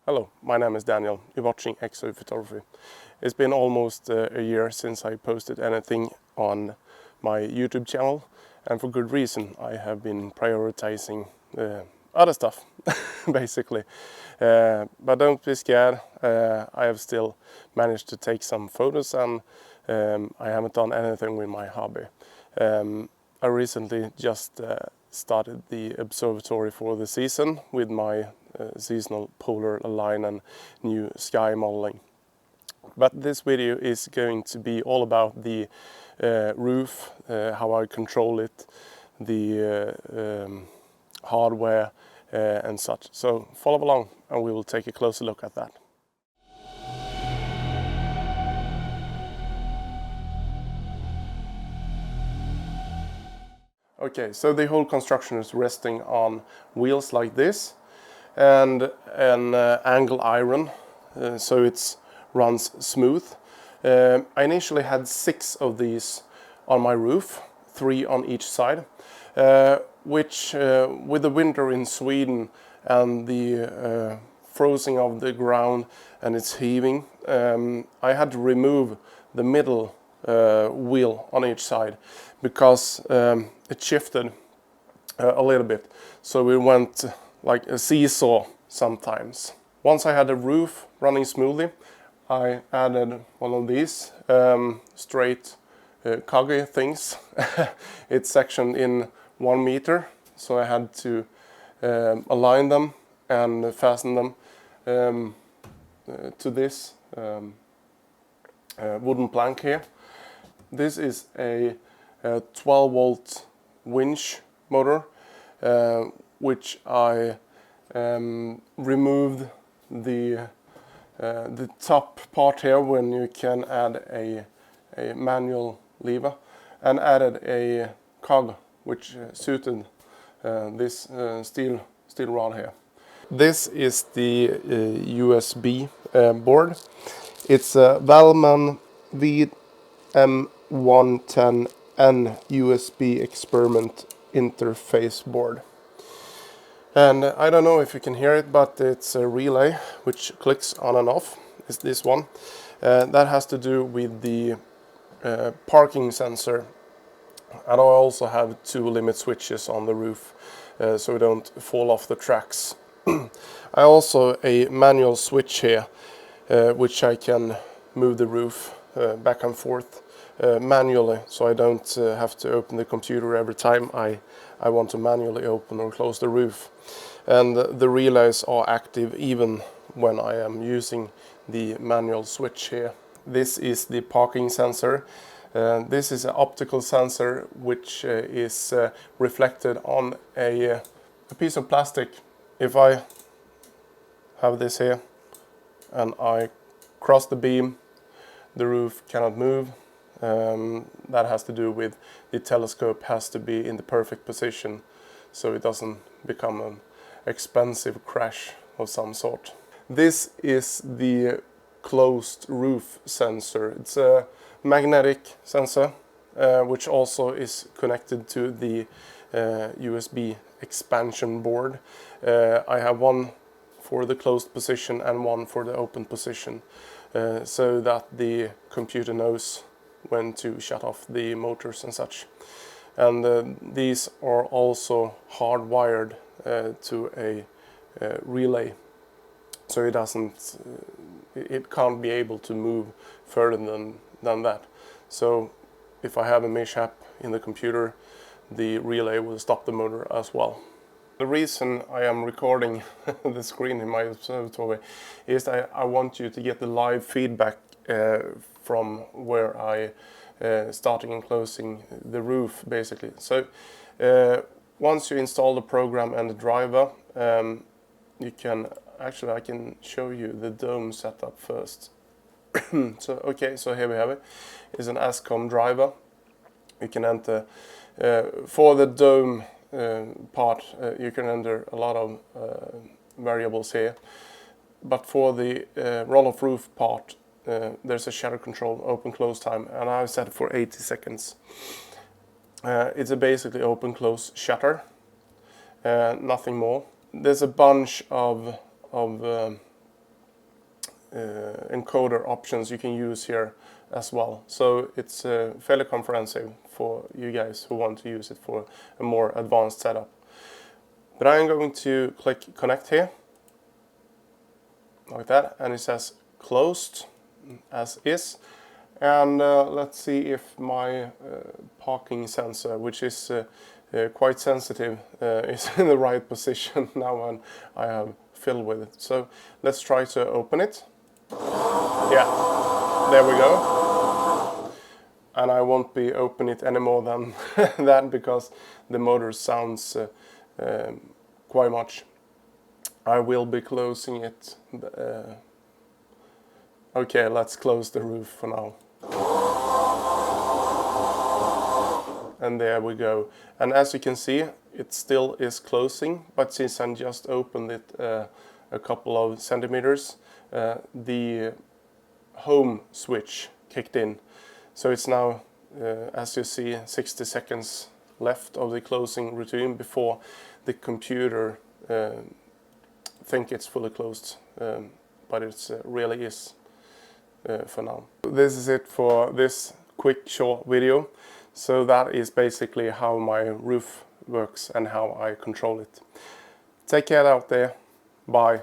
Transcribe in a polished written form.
Hello, my name is Daniel. You're watching Exo Photography. It's been almost a year since I posted anything on my YouTube channel, and for good reason. I have been prioritizing other stuff, basically. But don't be scared. I have still managed to take some photos, and I haven't done anything with my hobby. I recently just started the observatory for the season with my seasonal polar line and new sky modeling. But this video is going to be all about the roof, how I control it, the hardware and such. So follow along and we will take a closer look at that. Okay, so the whole construction is resting on wheels like this and an angle iron, so it runs smooth. I initially had 6 of these on my roof, 3 on each side, which with the winter in Sweden and the freezing of the ground and it's heaving, I had to remove the middle wheel on each side because it shifted a little bit, so we went like a seesaw sometimes. Once I had the roof running smoothly, I added one of these straight coggy things. It's sectioned in 1 meter, so I had to align them and fasten them to this wooden plank here. This is a 12-volt winch motor, which I removed the top part here when you can add a manual lever, and added a cog which suited this steel rod here. This is the USB board. It's a Valman VM110N USB experiment interface board. And I don't know if you can hear it, but it's a relay which clicks on and off. It's this one. That has to do with the parking sensor. And I also have 2 limit switches on the roof, so we don't fall off the tracks. I also a manual switch here, which I can move the roof back and forth manually, so I don't have to open the computer every time I want to manually open or close the roof. And the relays are active even when I am using the manual switch here. This is the parking sensor. This is an optical sensor which is reflected on a piece of plastic. If I have this here and I cross the beam, the roof cannot move. That has to do with the telescope has to be in the perfect position so it doesn't become an expensive crash of some sort. This is the closed roof sensor. It's a magnetic sensor which also is connected to the USB expansion board. I have one for the closed position and one for the open position, so that the computer knows when to shut off the motors and such. And these are also hardwired to a relay, so it can't be able to move further than that. So if I have a mishap in the computer, the relay will stop the motor as well. The reason I am recording the screen in my observatory is that I want you to get the live feedback from where I starting and closing the roof, basically. So once you install the program and the driver, you can actually, I can show you the dome setup first. So here we have it. It's an ASCOM driver. You can enter for the dome part, you can enter a lot of variables here, but for the roll-off roof part, there's a shutter control, open close time, and I've set it for 80 seconds. It's a basically open close shutter, nothing more. There's a bunch of encoder options you can use here as well. So it's fairly comprehensive for you guys who want to use it for a more advanced setup. But I'm going to click connect here, like that, and it says closed as is. And let's see if my parking sensor, which is quite sensitive, is in the right position now when I have filled with it. So let's try to open it. Yeah, there we go. And I won't be opening it any more than that because the motor sounds quite much. I will be closing it. Okay, let's close the roof for now. And there we go. And as you can see, it still is closing, but since I just opened it a couple of centimeters, the home switch kicked in. So it's now, as you see, 60 seconds left of the closing routine before the computer think it's fully closed, but it really is for now. This is it for this quick short video. So that is basically how my roof works and how I control it. Take care out there. Bye.